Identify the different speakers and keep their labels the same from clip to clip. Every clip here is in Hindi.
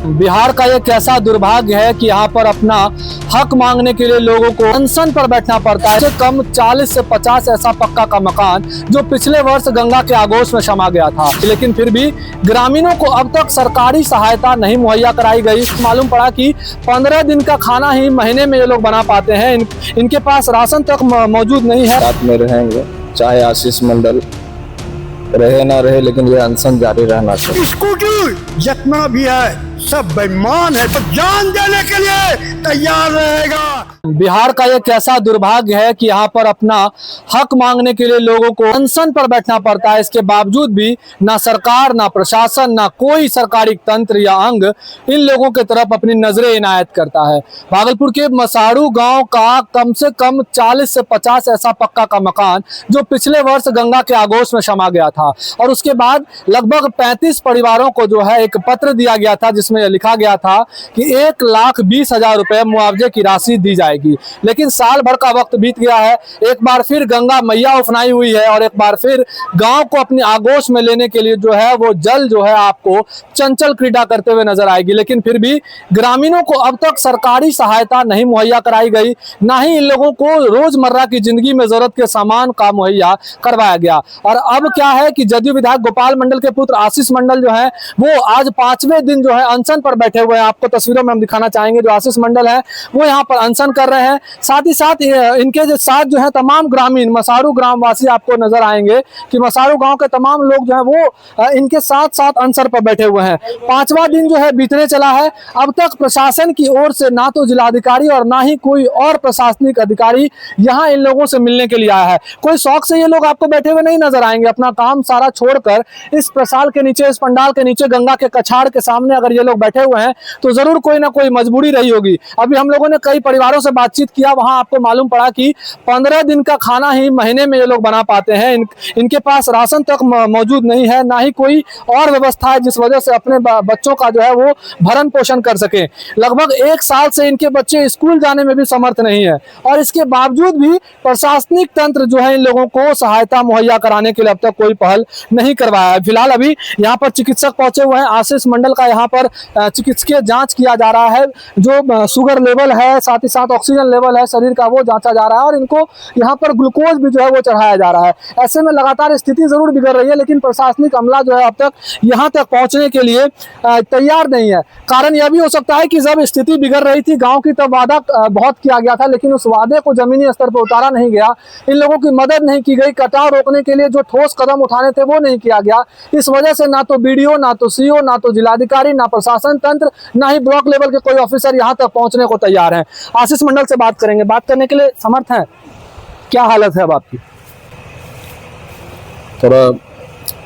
Speaker 1: बिहार का एक ऐसा दुर्भाग्य है कि यहाँ पर अपना हक मांगने के लिए लोगों को अनशन पर बैठना पड़ता है। कम 40 से 50 ऐसा पक्का का मकान जो पिछले वर्ष गंगा के आगोश में समा गया था, लेकिन फिर भी ग्रामीणों को अब तक सरकारी सहायता नहीं मुहैया कराई गई। मालूम पड़ा कि 15 दिन का खाना ही महीने में ये लोग बना पाते हैं। इनके पास राशन तक मौजूद नहीं है।
Speaker 2: साथ में रहेंगे, चाहे आशीष मंडल रहे ना रहे, लेकिन ये अनशन जारी रहना चाहिए।
Speaker 3: स्कूटी जितना भी है सब बेईमान है, तो जान देने के लिए तैयार रहेगा।
Speaker 1: बिहार का एक ऐसा दुर्भाग्य है कि यहाँ पर अपना हक मांगने के लिए लोगों को अनशन पर बैठना पड़ता है। इसके बावजूद भी ना सरकार, ना प्रशासन, ना कोई सरकारी तंत्र या अंग इन लोगों के तरफ अपनी नजरें इनायत करता है। भागलपुर के मसारू गांव का कम से कम 40 से 50 ऐसा पक्का का मकान जो पिछले वर्ष गंगा के आगोश में समा गया था, और उसके बाद लगभग 35 परिवारों को जो है एक पत्र दिया गया था जिसमें लिखा गया था कि 1,20,000 रुपए मुआवजे की राशि दी जाएगी। लेकिन साल भर का वक्त बीत गया है, एक बार फिर गंगा मैया उफनाई हुई है और एक बार फिर गांव को अपनी आगोश में लेने के लिए जो है वो जल जो है आपको चंचल क्रीड़ा करते हुए नजर आएगी। लेकिन फिर भी ग्रामीणों को अब तक सरकारी सहायता नहीं मुहैया कराई गई, ना ही इन लोगों को रोजमर्रा की जिंदगी में जरूरत के सामान का मुहैया करवाया गया। और अब क्या है कि जदयू विधायक गोपाल मंडल के पुत्र आशीष मंडल जो है वो आज 5वें दिन जो है अनशन पर बैठे हुए हैं। आपको तस्वीरों में हम दिखाना चाहेंगे, जो आशीष मंडल है वो यहाँ पर अनशन कर रहे हैं। साथ ही साथ इनके साथ जो है तमाम ग्रामीण मसारू ग्रामवासी आपको नजर आएंगे कि मसारू गांव के तमाम लोग जो है वो इनके साथ साथ अनशन पर बैठे हुए हैं। 5वां दिन जो है बीतने चला है। अब तक प्रशासन की ओर से ना तो जिलाधिकारी और ना ही कोई और प्रशासनिक अधिकारी यहाँ इन लोगों से मिलने के लिए आया है। कोई शौक से ये लोग आपको बैठे हुए नहीं नजर आएंगे। अपना काम सारा छोड़कर इस प्रसाल के नीचे, इस पंडाल के नीचे, गंगा के कछाड़ के सामने अगर ये लोग बैठे हुए हैं तो जरूर कोई ना कोई मजबूरी रही होगी। अभी हम लोगों ने कई परिवारों से बातचीत किया, वहां आपको मालूम पड़ा कि 15 दिन का खाना ही महीने में ये लोग बना पाते हैं। इनके पास राशन तक मौजूद नहीं है, ना ही कोई और व्यवस्था है जिस वजह से अपने बच्चों का जो है वो भरण पोषण कर सके। लगभग 1 साल से इनके बच्चे स्कूल जाने में भी समर्थ नहीं है, और इसके बावजूद भी प्रशासनिक तंत्र जो है इन लोगों को सहायता मुहैया कराने के लिए अब तक कोई पहल नहीं करवाया है। फिलहाल अभी यहाँ पर चिकित्सक पहुंचे हुए हैं। आशीष मंडल का यहाँ पर चिकित्सकीय जांच किया जा रहा है। जो शुगर लेवल है, साथ ही साथ ऑक्सीजन लेवल है शरीर का, वो जांचा जा रहा है, और इनको यहाँ पर ग्लूकोज भी जो है वो चढ़ाया जा रहा है। ऐसे में लगातार स्थिति जरूर बिगड़ रही है, लेकिन प्रशासनिक अमला जो है अब तक यहाँ तक पहुँचने के लिए तैयार नहीं है। कारण यह भी हो सकता है कि जब स्थिति बिगड़ रही थी गाँव की, तब वादा बहुत किया गया था, लेकिन उस वादे को जमीनी स्तर पर उतारा नहीं गया। इन लोगों की मदद नहीं की गई। कटाव रोकने के लिए जो ठोस कदम उठाने थे वो नहीं किया गया। इस वजह से ना तो बीडीओ, ना तो सीओ, ना तो जिलाधिकारी, ना प्रशासन तंत्र, ना ही ब्लॉक लेवल के कोई ऑफिसर यहाँ तक पहुँचने को तैयार हैं। आशीष मंडल से बात करेंगे, बात करने के लिए समर्थ हैं। क्या हालत है अब आपकी?
Speaker 2: थोड़ा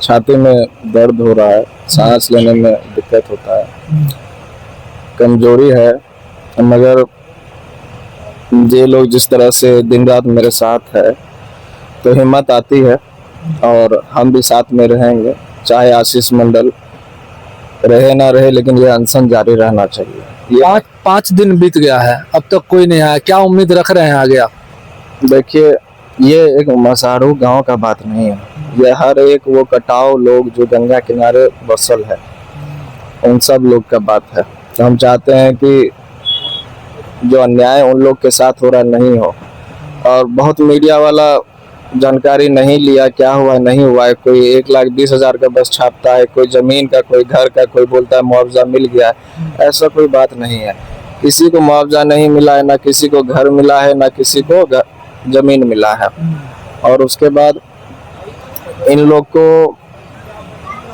Speaker 2: छाती में दर्द हो रहा है, सांस लेने में दिक्कत होता है, कमजोरी है, मगर ये लोग जिस तरह से दिन रात मेरे साथ है तो हिम्मत आती है, और हम भी साथ में रहेंगे, चाहे आशीष मंडल रहे ना रहे, लेकिन ये अनशन जारी रहना चाहिए।
Speaker 1: ये 5 दिन बीत गया है, अब तक कोई नहीं आया। क्या उम्मीद रख रहे हैं आगे आप?
Speaker 2: देखिए, ये एक मसारू गांव का बात नहीं है, ये हर एक वो कटाव लोग जो गंगा किनारे बसल है उन सब लोग का बात है। तो हम चाहते हैं कि जो अन्याय उन लोग के साथ हो रहा नहीं हो, और बहुत मीडिया वाला जानकारी नहीं लिया क्या हुआ नहीं हुआ है। कोई 1,20,000 का बस छापता है, कोई जमीन का, कोई घर का, कोई बोलता है मुआवजा मिल गया है। ऐसा कोई बात नहीं है। किसी को मुआवजा नहीं मिला है, ना किसी को घर मिला है, ना किसी को जमीन मिला है। और उसके बाद इन लोग को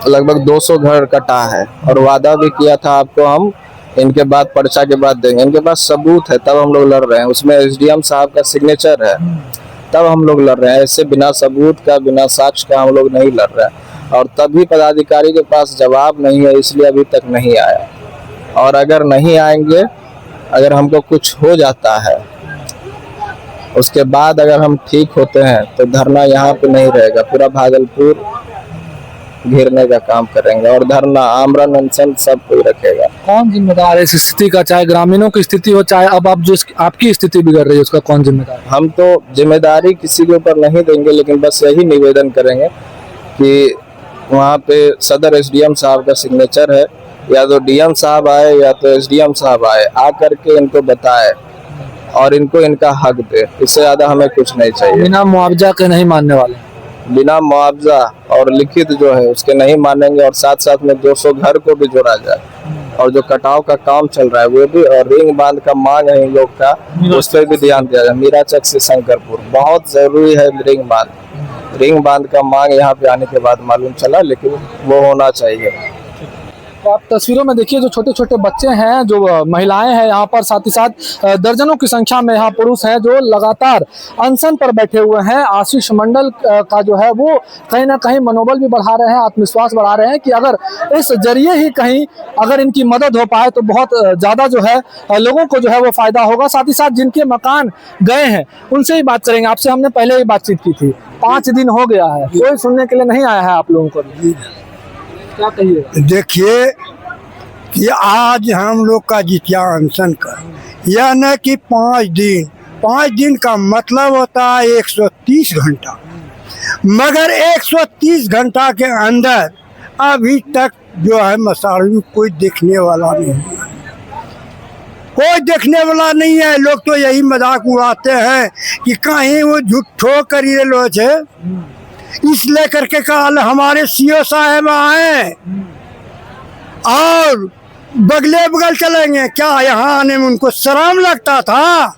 Speaker 2: लगभग 200 घर कटा है, और वादा भी किया था आपको हम इनके बाद पर्चा के बाद देंगे। इनके पास सबूत है, तब हम लोग लड़ रहे हैं। उसमें एसडीएम साहब का सिग्नेचर है, तब हम लोग लड़ रहे हैं। ऐसे बिना सबूत का, बिना साक्ष्य का हम लोग नहीं लड़ रहे हैं। और तभी पदाधिकारी के पास जवाब नहीं है, इसलिए अभी तक नहीं आया। और अगर नहीं आएंगे, अगर हमको कुछ हो जाता है, उसके बाद अगर हम ठीक होते हैं तो धरना यहाँ पे नहीं रहेगा, पूरा भागलपुर घेरने का काम करेंगे, और धरना, आमरण अनशन सब कोई रखेगा।
Speaker 1: कौन जिम्मेदार है इस स्थिति का? चाहे ग्रामीणों की स्थिति हो, चाहे अब आप जो आपकी स्थिति बिगड़ रही है, उसका कौन जिम्मेदार है?
Speaker 2: हम तो जिम्मेदारी किसी के ऊपर नहीं देंगे, लेकिन बस यही निवेदन करेंगे कि वहाँ पे सदर एसडीएम साहब का सिग्नेचर है, या तो डीएम साहब आए या तो एसडीएम साहब आए, आकर के इनको बताए और इनको इनका हक दे। इससे ज्यादा हमें कुछ नहीं चाहिए।
Speaker 1: बिना मुआवजा के नहीं मानने वाले।
Speaker 2: बिना मुआवजा और लिखित जो है उसके नहीं मानेंगे, और साथ साथ में 200 घर को भी जोड़ा जाए, और जो कटाव का काम चल रहा है वो भी, और रिंग बांध का मांग है इन लोग का, उस पर भी ध्यान दिया जाए। मीराचक से शंकरपुर बहुत जरूरी है रिंग बांध। रिंग बांध का मांग यहाँ पे आने के बाद मालूम चला, लेकिन वो होना चाहिए।
Speaker 1: तो आप तस्वीरों में देखिए जो छोटे छोटे बच्चे हैं, जो महिलाएं हैं यहाँ पर, साथ ही साथ दर्जनों की संख्या में यहाँ पुरुष हैं जो लगातार अनशन पर बैठे हुए हैं। आशीष मंडल का जो है वो कहीं ना कहीं मनोबल भी बढ़ा रहे हैं, आत्मविश्वास बढ़ा रहे हैं कि अगर इस जरिए ही कहीं अगर इनकी मदद हो पाए तो बहुत ज़्यादा जो है लोगों को जो है वो फायदा होगा। साथ ही साथ जिनके मकान गए हैं उनसे ही बात करेंगे। आपसे हमने पहले ही बातचीत की थी, 5 दिन हो गया है, कोई सुनने के लिए नहीं आया है आप लोगों को भी। क्या कहिएगा?
Speaker 3: देखिए कि आज हम लोग का जितिया अनशन का यह न कि 5 दिन का मतलब होता है 130 घंटा, मगर 130 घंटा के अंदर अभी तक जो है मसारू में कोई देखने वाला नहीं है। कोई देखने वाला नहीं है। लोग तो यही मजाक उड़ाते हैं कि कहीं वो झूठो करिए लो छे, इसलिए करके कल हमारे सीओ साहब आए और बगले बगल चलेंगे। क्या यहाँ आने में उनको शर्म लगता था?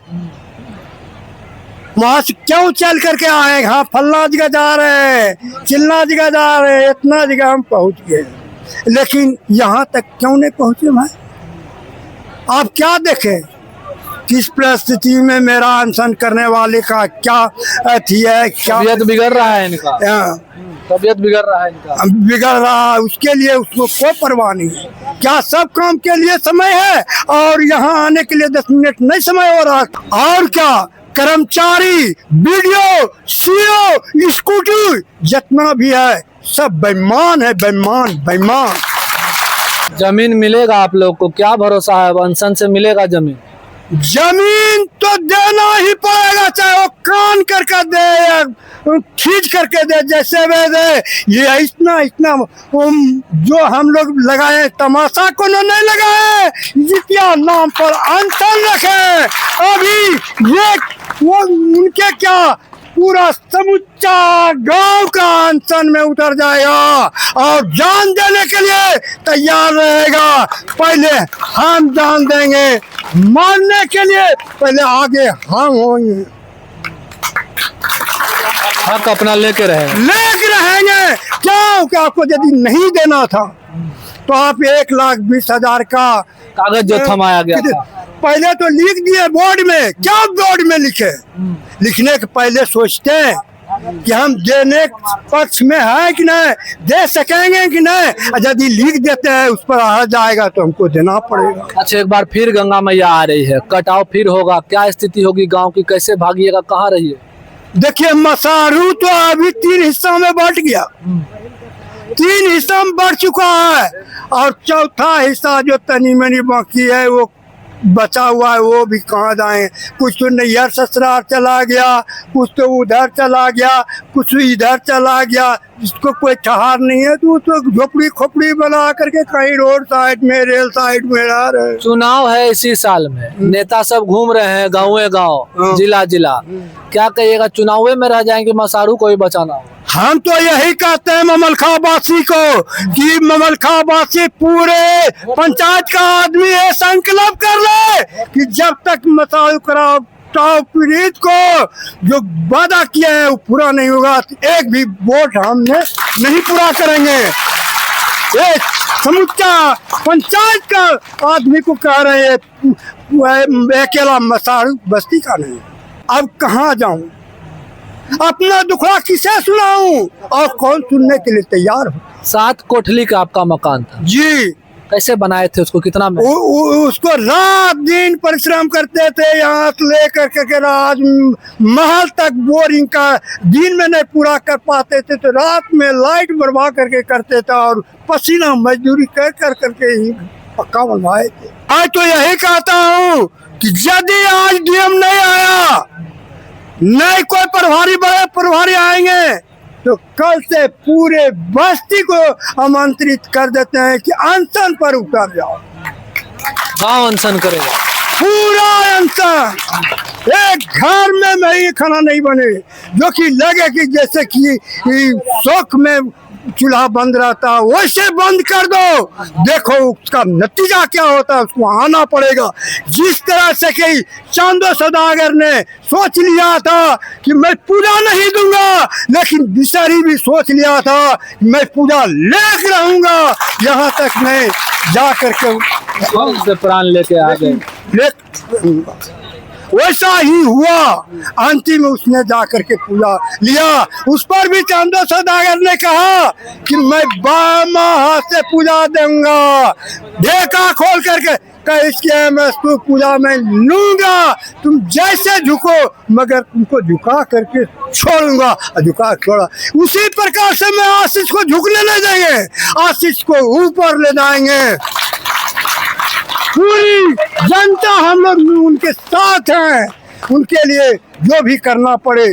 Speaker 3: वहां से क्यों चल करके आए? हाँ फल्ला जगह जा रहे, चिल्ला जगह जा रहे, इतना जगह हम पहुंच गए, लेकिन यहाँ तक क्यों नहीं पहुंचे भाई? आप क्या देखें किस परिस्थिति में मेरा अनशन करने वाले का क्या अथी है, क्या
Speaker 1: तबीयत बिगड़ रहा है इनका, तबीयत बिगड़ रहा है इनका,
Speaker 3: बिगड़ रहा है। उसके लिए उसको कोई परवाह नहीं है। क्या सब काम के लिए समय है और यहाँ आने के लिए 10 मिनट नहीं समय हो रहा? और क्या कर्मचारी, बीडीओ, सीओ, स्कूटी जितना भी है सब बेईमान है, बेईमान बेईमान।
Speaker 1: जमीन मिलेगा आप लोग को? क्या भरोसा है अनशन से मिलेगा जमीन?
Speaker 3: जमीन तो देना ही पड़ेगा, चाहे वो कान करके दे या खींच करके दे, जैसे वे दे। ये इतना जो हम लोग लगाए तमाशा को नहीं लगाए, जितिया नाम पर अनशन रखे। अभी ये वो उनके क्या पूरा समूचा गांव का अनशन में उतर जाएगा और जान देने के लिए तैयार रहेगा। पहले हम जान देंगे, मारने के लिए पहले आगे हम होंगे।
Speaker 1: हक अपना लेके
Speaker 3: रहेंगे। क्या आपको यदि नहीं देना था तो आप 1,20,000 का
Speaker 1: कागज जो थमाया गया था
Speaker 3: पहले तो लिख दिए बोर्ड में। क्या बोर्ड में लिखे? लिखने के पहले सोचते हैं कि हम देने पक्ष में है कि नहीं, दे सकेंगे कि नहीं। यदि लिख देते हैं उस पर आ जाएगा तो हमको देना पड़ेगा।
Speaker 1: अच्छा, एक बार फिर गंगा मैया आ रही है, कटाव फिर होगा, क्या स्थिति होगी गांव की? कैसे भागिएगा, कहाँ रहिए?
Speaker 3: देखिए मसारू तो अभी 3 हिस्सा में बढ़ गया, 3 हिस्सा में बढ़ चुका है, और चौथा हिस्सा जो तनी मनी बाकी है वो बचा हुआ है, वो भी कहाँ जाए? कुछ तो नैहर ससुराल चला गया, कुछ तो उधर चला गया, कुछ इधर चला गया। जिसको कोई ठहार नहीं है तो झोपड़ी खोपड़ी बना करके कहीं रोड साइड में, रेल साइड में रह रहे।
Speaker 1: चुनाव है इसी साल में, नेता सब घूम रहे हैं गाँव जिला जिला, क्या कहिएगा? चुनाव में रह जाएंगे मसारू को ही बचाना होगा।
Speaker 3: हम तो यही कहते हैं ममलखाबासी को कि ममलखाबासी पूरे पंचायत का आदमी ये संकल्प कर ले कि जब तक मसारू कराओ पीड़ित को जो वादा किया है वो पूरा नहीं होगा, एक भी वोट हमने नहीं पूरा करेंगे। ये समूचा पंचायत का आदमी को कह रहे हैं, अकेला मसारू बस्ती का नहीं। अब कहाँ जाऊं? अपना दुखड़ा किसे सुनाऊं और कौन सुनने के लिए तैयार हो?
Speaker 1: 7 कोठली का आपका मकान था
Speaker 3: जी।
Speaker 1: कैसे बनाए थे उसको? कितना में?
Speaker 3: उसको रात दिन परिश्रम करते थे, यहाँ से लेकर के रात महल तक बोरिंग का दिन में नहीं पूरा कर पाते थे तो रात में लाइट बर्बाद करके करते थे और पसीना मजदूरी कर करके ही पक्का बनवाए थे। आज तो यही कहता हूँ कि यदि आज डीएम नहीं आया, नहीं कोई प्रभारी, बड़े प्रभारी आएंगे तो कल से पूरे बस्ती को आमंत्रित कर देते हैं कि अनशन पर उतर जाओ।
Speaker 1: गांव अनशन करेगा,
Speaker 3: पूरा अनशन। एक घर में नहीं खाना नहीं बने, जो कि लगे कि जैसे कि शौक में चूल्हा बंद रहता, वैसे बंद कर दो। देखो उसका नतीजा क्या होता है, उसको आना पड़ेगा। जिस तरह से कि चांदो सौदागर ने सोच लिया था कि मैं पूजा नहीं दूंगा, लेकिन बिचारी भी सोच लिया था मैं पूजा लेकर रहूंगा। यहाँ तक मैं जा करके
Speaker 1: से प्राण लेके आ गए।
Speaker 3: वैसा ही हुआ। अंतिम में उसने जा करके पूजा लिया। उस पर भी चांदो सौदागर ने कहा कि मैं बामा हाथ से पूजा दूंगा, ढेका खोल करके इसके मैं तो पूजा में लूंगा, तुम जैसे झुको मगर तुमको झुका करके छोड़ूंगा। झुका छोड़ा। उसी प्रकार से मैं आशीष को झुकने नहीं देंगे, आशीष को ऊपर ले जाएंगे। पूरी जनता हम लोग उनके साथ हैं, उनके लिए जो भी करना पड़े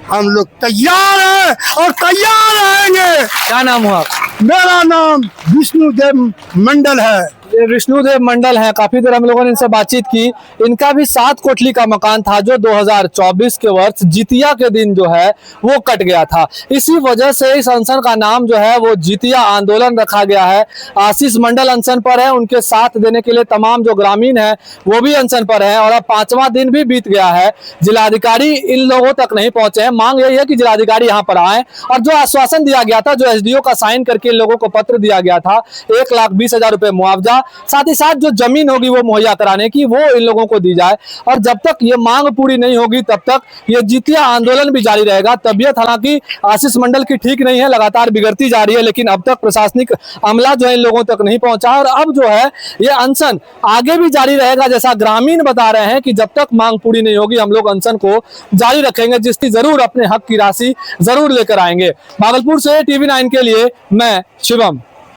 Speaker 3: हम लोग तैयार हैं और तैयार रहेंगे।
Speaker 1: क्या नाम हुआ?
Speaker 3: मेरा नाम विष्णुदेव मंडल है।
Speaker 1: ये विष्णुदेव मंडल हैं। काफी देर हम लोगों ने इनसे बातचीत की। इनका भी 7 कोठली का मकान था जो 2024 के वर्ष जितिया के दिन जो है वो कट गया था। इसी वजह से इस अनशन का नाम जो है वो जितिया आंदोलन रखा गया है। आशीष मंडल अनशन पर है, उनके साथ देने के लिए तमाम जो ग्रामीण है वो भी अनशन पर है और अब 5वां दिन भी बीत गया है। जिलाधिकारी इन लोगों तक नहीं पहुंचे हैं। मांग यही है कि जिलाधिकारी यहाँ पर आए और जो आश्वासन दिया गया था, जो एसडीओ का साइन करके इन लोगों को पत्र दिया गया था 1,20,000 रुपए मुआवजा, साथ ही साथ जो जमीन होगी वो मुहैया कराने की, वो इन लोगों को दी जाए। और जब तक ये मांग पूरी नहीं होगी तब तक ये जितिया आंदोलन भी जारी रहेगा। तबीयत हालांकि आशीष मंडल की ठीक नहीं है, लगातार बिगड़ती जा रही है, लेकिन अब तक प्रशासनिक अमला जो है इन लोगों तक नहीं पहुंचा और अब जो है ये अनशन आगे भी जारी रहेगा। जैसा ग्रामीण बता रहे हैं कि जब तक मांग पूरी नहीं होगी हम लोग अनशन को जारी रखेंगे, जिसकी जरूर अपने हक की राशि जरूर लेकर आएंगे। भागलपुर से TV9 के लिए मैं शिवम।